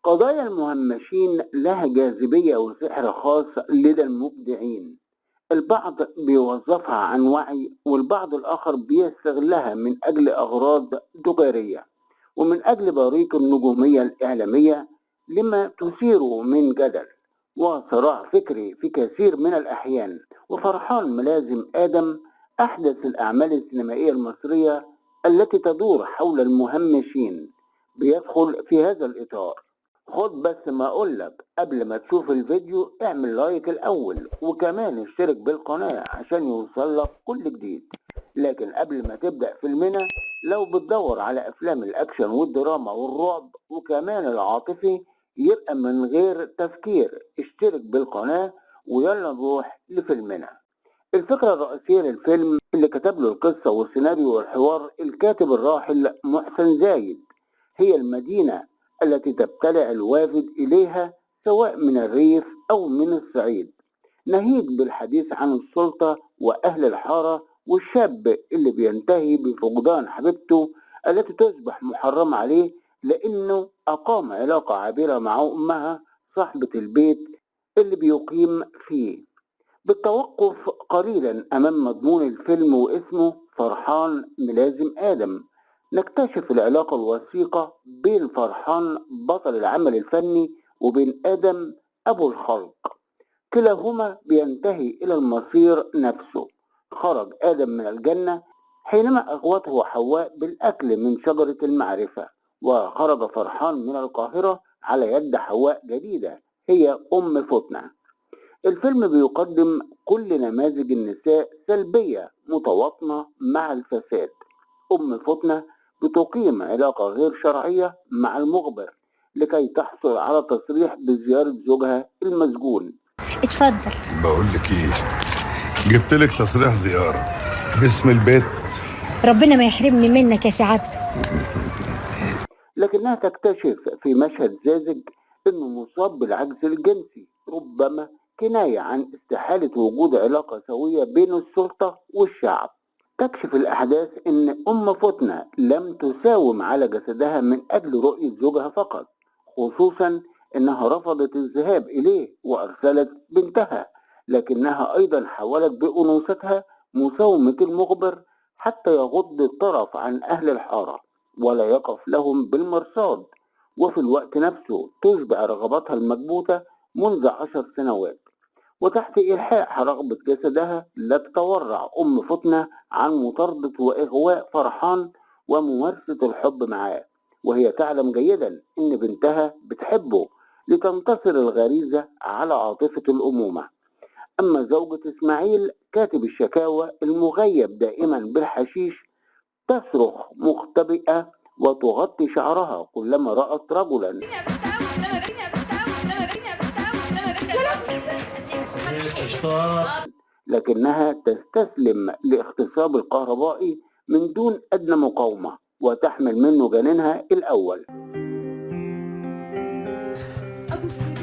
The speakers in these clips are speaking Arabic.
قضايا المهمشين لها جاذبية وسحر خاص لدى المبدعين. البعض بيوظفها عن وعي، والبعض الآخر بيستغلها من أجل أغراض تجارية ومن أجل بريق النجومية الإعلامية، لما تثيره من جدل وصراع فكري في كثير من الأحيان. وفرحان ملازم آدم أحدث الأعمال السينمائية المصرية التي تدور حول المهمشين بيدخل في هذا الإطار. خد بس ما أقولك قبل ما تشوف الفيديو، اعمل لايك الأول وكمان اشترك بالقناة عشان يوصلك كل جديد. لكن قبل ما تبدأ فيلمنا، لو بتدور على أفلام الأكشن والدراما والرعب وكمان العاطفي، يبقى من غير تفكير اشترك بالقناة ويلا نروح لفيلمنا. الفكرة الرئيسية للفيلم اللي كتب له القصة والسيناريو والحوار الكاتب الراحل محسن زايد هي المدينة التي تبتلع الوافد إليها سواء من الريف أو من الصعيد، ناهيك بالحديث عن السلطة وأهل الحارة والشاب اللي بينتهي بفقدان حبيبته التي تصبح محرمة عليه لأنه أقام علاقة عابرة مع أمها صاحبة البيت اللي بيقيم فيه. بالتوقف قليلا أمام مضمون الفيلم واسمه فرحان ملازم آدم، نكتشف العلاقة الوثيقة بين فرحان بطل العمل الفني وبين آدم أبو الخلق. كلاهما بينتهي إلى المصير نفسه. خرج آدم من الجنة حينما أغوته حواء بالأكل من شجرة المعرفة، وخرج فرحان من القاهرة على يد حواء جديدة هي أم فتنة. الفيلم بيقدم كل نماذج النساء سلبية متواطنة مع الفساد. أم فتنة بتقيم علاقة غير شرعية مع المخبر لكي تحصل على تصريح بزيارة زوجها المسجون. اتفضل. بقول لك ايه، جبت لك تصريح زيارة باسم البيت. ربنا ما يحرمني منك يا سعادة. لكنها تكتشف في مشهد ساذج انه مصاب بالعجز الجنسي، ربما كناية عن استحالة وجود علاقة سوية بين السلطة والشعب. تكشف الأحداث إن أم فتنة لم تساوم على جسدها من أجل رؤية زوجها فقط، خصوصا إنها رفضت الذهاب إليه وأرسلت بنتها، لكنها أيضا حاولت بأنوثتها مساومة المخبر حتى يغض الطرف عن أهل الحارة ولا يقف لهم بالمرصاد، وفي الوقت نفسه تشبع رغباتها المكبوتة منذ 10 سنوات. وتحت إلحاح رغبة جسدها لا تتورع أم فتنة عن مطاردة وإغواء فرحان وممارسة الحب معاه، وهي تعلم جيدا إن بنتها بتحبه لتنتصر الغريزة على عاطفة الأمومة. أما زوجة إسماعيل كاتب الشكاوى المغيب دائما بالحشيش، تصرخ مختبئة وتغطي شعرها كلما رأت رجلا، لكنها تستسلم لاغتصاب الكهربائي من دون أدنى مقاومة وتحمل منه جنينها الأول. أبو السيد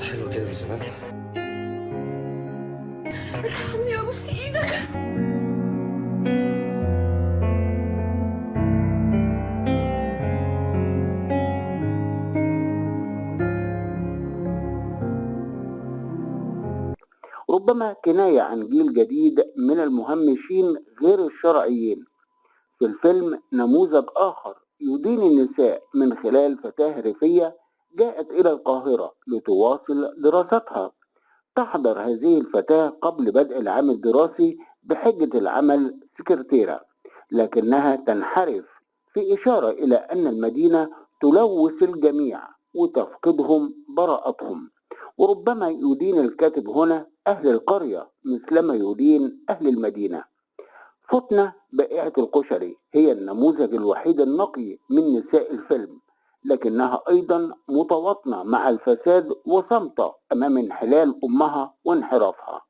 حلوة كده من زمان. ارحمني أبوس إيدك. ربما كناية عن جيل جديد من المهمشين غير الشرعيين. في الفيلم نموذج آخر يدين النساء من خلال فتاة ريفية جاءت إلى القاهرة لتواصل دراستها. تحضر هذه الفتاة قبل بدء العام الدراسي بحجة العمل سكرتيرة، لكنها تنحرف في إشارة إلى أن المدينة تلوث الجميع وتفقدهم براءتهم. وربما يدين الكاتب هنا أهل القرية مثلما يدين أهل المدينة. فتنة بائعة الكشري هي النموذج الوحيد النقي من نساء الفيلم، لكنها أيضا متواطنة مع الفساد وصامتة أمام انحلال أمها وانحرافها.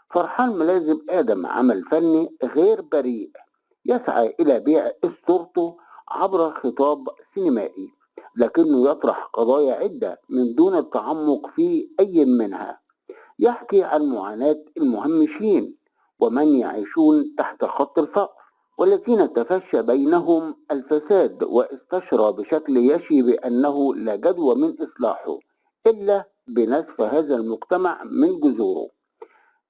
فرحان ملازم آدم عمل فني غير بريء يسعى إلى بيع أسطورته عبر خطاب سينمائي، لكنه يطرح قضايا عدة من دون التعمق في أي منها. يحكي عن معاناة المهمشين ومن يعيشون تحت خط الفقر والذين تفشى بينهم الفساد واستشرى بشكل يشي بأنه لا جدوى من إصلاحه إلا بنسف هذا المجتمع من جذوره.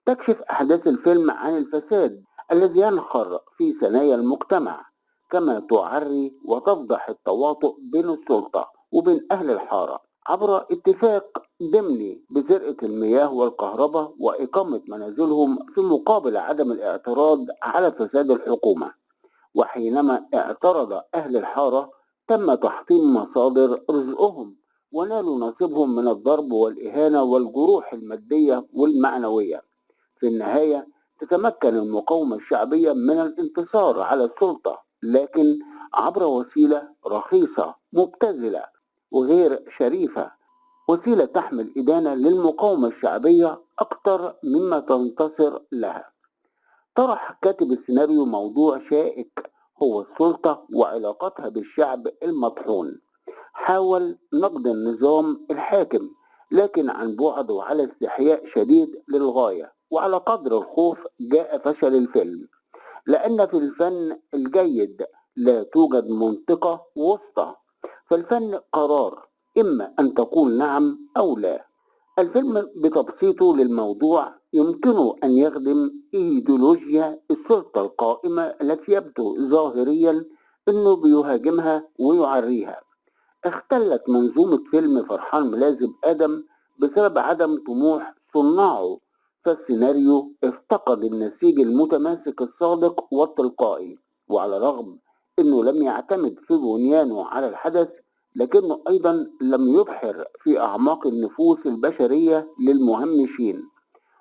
تكشف أحداث الفيلم عن الفساد الذي ينخر في ثنايا المجتمع، كما تعري وتفضح التواطؤ بين السلطة وبين أهل الحارة عبر اتفاق ضمني بسرقة المياه والكهرباء وإقامة منازلهم في مقابل عدم الاعتراض على فساد الحكومة. وحينما اعترض أهل الحارة تم تحطيم مصادر رزقهم ونالوا نصيبهم من الضرب والإهانة والجروح المادية والمعنوية. في النهاية تتمكن المقاومة الشعبية من الانتصار على السلطة، لكن عبر وسيلة رخيصة مبتذلة وغير شريفة، وسيلة تحمل إدانة للمقاومة الشعبية أكثر مما تنتصر لها. طرح كاتب السيناريو موضوع شائك هو السلطة وعلاقتها بالشعب المطحون. حاول نقد النظام الحاكم لكن عن بعد وعلى استحياء شديد للغاية، وعلى قدر الخوف جاء فشل الفيلم، لأن في الفن الجيد لا توجد منطقة وسطى، فالفن قرار إما أن تقول نعم أو لا. الفيلم بتبسيطه للموضوع يمكنه أن يخدم إيديولوجيا السلطة القائمة التي يبدو ظاهريا أنه بيهاجمها ويعريها. اختلت منظومة فيلم فرحان ملازم آدم بسبب عدم طموح صناعه، فالسيناريو افتقد النسيج المتماسك الصادق والتلقائي، وعلى الرغم أنه لم يعتمد في بنيانه على الحدث لكنه أيضا لم يبحر في أعماق النفوس البشرية للمهمشين.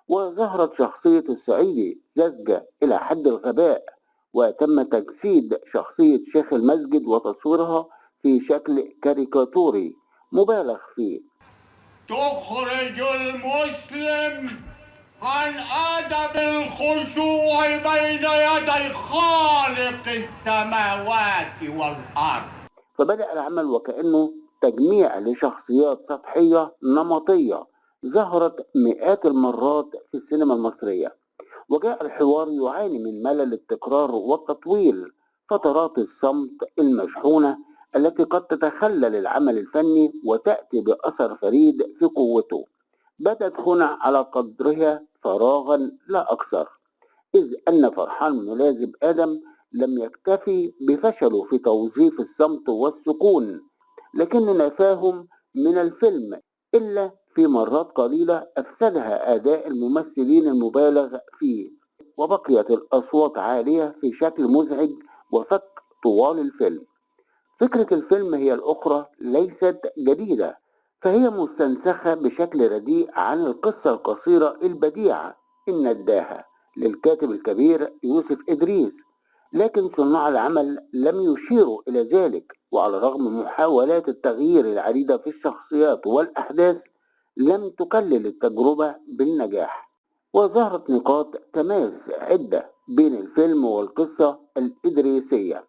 وظهرت شخصية الصعيدي ساذجة إلى حد الغباء، وتم تجسيد شخصية شيخ المسجد وتصويرها في شكل كاريكاتوري مبالغ فيه. تخرج المسلم عن أدب الخشوع بين يدي خالق السماوات والأرض. فبدأ العمل وكأنه تجميع لشخصيات سطحية نمطية ظهرت مئات المرات في السينما المصرية، وجاء الحوار يعاني من ملل التكرار والتطويل، فترات الصمت المشحونة التي قد تتخلل العمل الفني وتأتي بأثر فريد في قوته، بدت هنا على قدرها فراغا لا أكثر، إذ أن فرحان ملازم آدم لم يكتفي بفشله في توظيف الصمت والسكون، لكن نفاهم من الفيلم إلا في مرات قليلة أفسدها أداء الممثلين المبالغ فيه، وبقيت الأصوات عالية في شكل مزعج وفك طوال الفيلم. فكرة الفيلم هي الأخرى ليست جديدة، فهي مستنسخة بشكل رديء عن القصة القصيرة البديعة النداهة للكاتب الكبير يوسف إدريس، لكن صناع العمل لم يشيروا إلى ذلك، وعلى رغم محاولات التغيير العديدة في الشخصيات والأحداث لم تكلل التجربة بالنجاح. وظهرت نقاط تماس عدة بين الفيلم والقصة الإدريسية.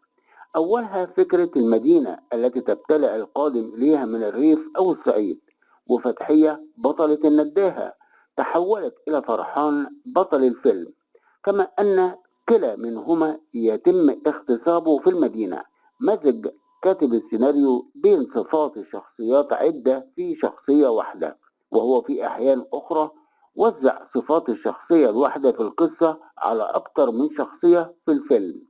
أولها فكرة المدينة التي تبتلع القادم إليها من الريف أو الصعيد، وفتحية بطلة النداهة تحولت إلى فرحان بطل الفيلم، كما أن كلا منهما يتم اغتصابه في المدينة. مزج كاتب السيناريو بين صفات الشخصيات عدة في شخصية واحدة، وهو في أحيان أخرى وزع صفات الشخصية الواحدة في القصة على أكثر من شخصية في الفيلم.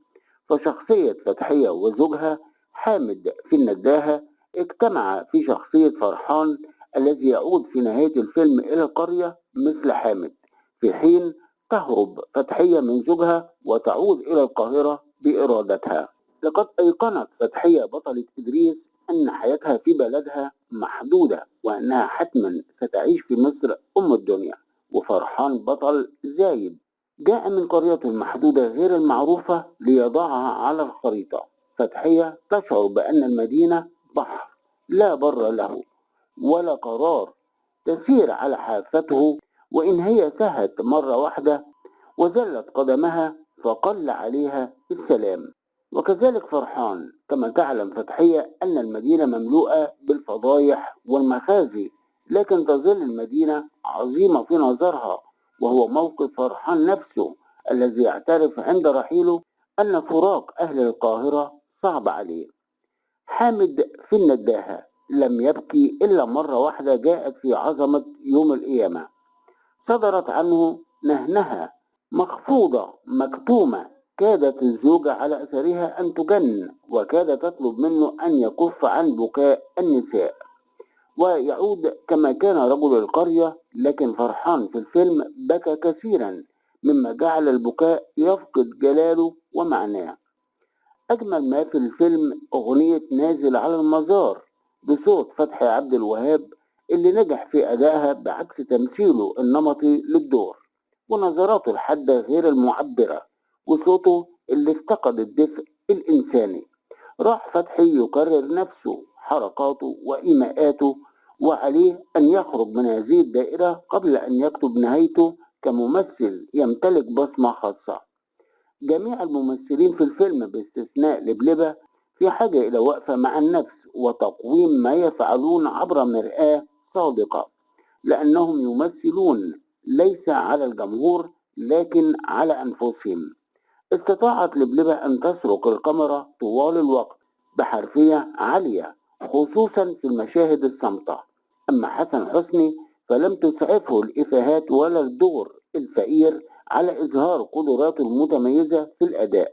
فشخصية فتحية وزوجها حامد في النداهة اجتمع في شخصية فرحان الذي يعود في نهاية الفيلم إلى القرية مثل حامد، في حين تهرب فتحية من زوجها وتعود إلى القاهرة بإرادتها. لقد أيقنت فتحية بطلة إدريس أن حياتها في بلدها محدودة، وأنها حتما ستعيش في مصر أم الدنيا. وفرحان بطل زايد جاء من قرية محدودة غير المعروفة ليضعها على الخريطة. فتحية تشعر بأن المدينة بحر لا بر له ولا قرار، تسير على حافته، وإن هي سهت مرة واحدة وزلت قدمها فقل عليها السلام. وكذلك فرحان، كما تعلم فتحية أن المدينة مملوءة بالفضايح والمخازي، لكن تظل المدينة عظيمة في نظرها، وهو موقف فرحان نفسه الذي يعترف عند رحيله أن فراق أهل القاهرة صعب عليه. حامد في النداهة لم يبكي إلا مرة واحدة جاءت في عظمة يوم القيامة، صدرت عنه نهنها مخفوضة مكتومة، كادت الزوجة على أثرها أن تجن، وكادت تطلب منه أن يكف عن بكاء النساء ويعود كما كان رجل القرية. لكن فرحان في الفيلم بكى كثيرا مما جعل البكاء يفقد جلاله ومعناه. أجمل ما في الفيلم أغنية نازل على المزار بصوت فتحي عبد الوهاب اللي نجح في أدائها بعكس تمثيله النمطي للدور ونظراته الحادة غير المعبرة وصوته اللي افتقد الدفء الإنساني. راح فتحي يكرر نفسه حركاته وإيماءاته، وعليه أن يخرج من هذه الدائرة قبل أن يكتب نهايته كممثل يمتلك بصمة خاصة. جميع الممثلين في الفيلم باستثناء لبلبة في حاجة إلى وقفة مع النفس وتقويم ما يفعلون عبر مرآة صادقة، لأنهم يمثلون ليس على الجمهور لكن على أنفسهم. استطاعت لبلبة أن تسرق الكاميرا طوال الوقت بحرفية عالية خصوصا في المشاهد الصامتة. أما حسن حسني فلم تسعفه الإفيهات ولا الدور الفقير على إظهار قدراته المتميزة في الأداء.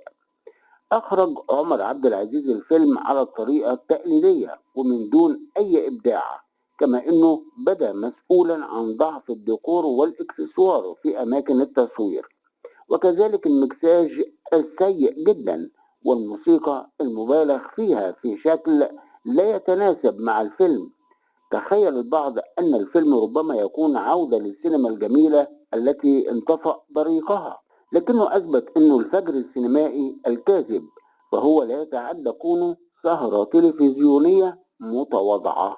أخرج عمر عبد العزيز الفيلم على الطريقة التقليدية ومن دون أي إبداع، كما أنه بدأ مسؤولا عن ضعف الديكور والإكسسوار في أماكن التصوير، وكذلك المكساج السيء جدا والموسيقى المبالغ فيها في شكل لا يتناسب مع الفيلم. تخيل البعض أن الفيلم ربما يكون عودة للسينما الجميلة التي انطفأ بريقها، لكنه أثبت أنه الفجر السينمائي الكاذب، فهو لا يتعدى كونه سهرة تلفزيونية متواضعة.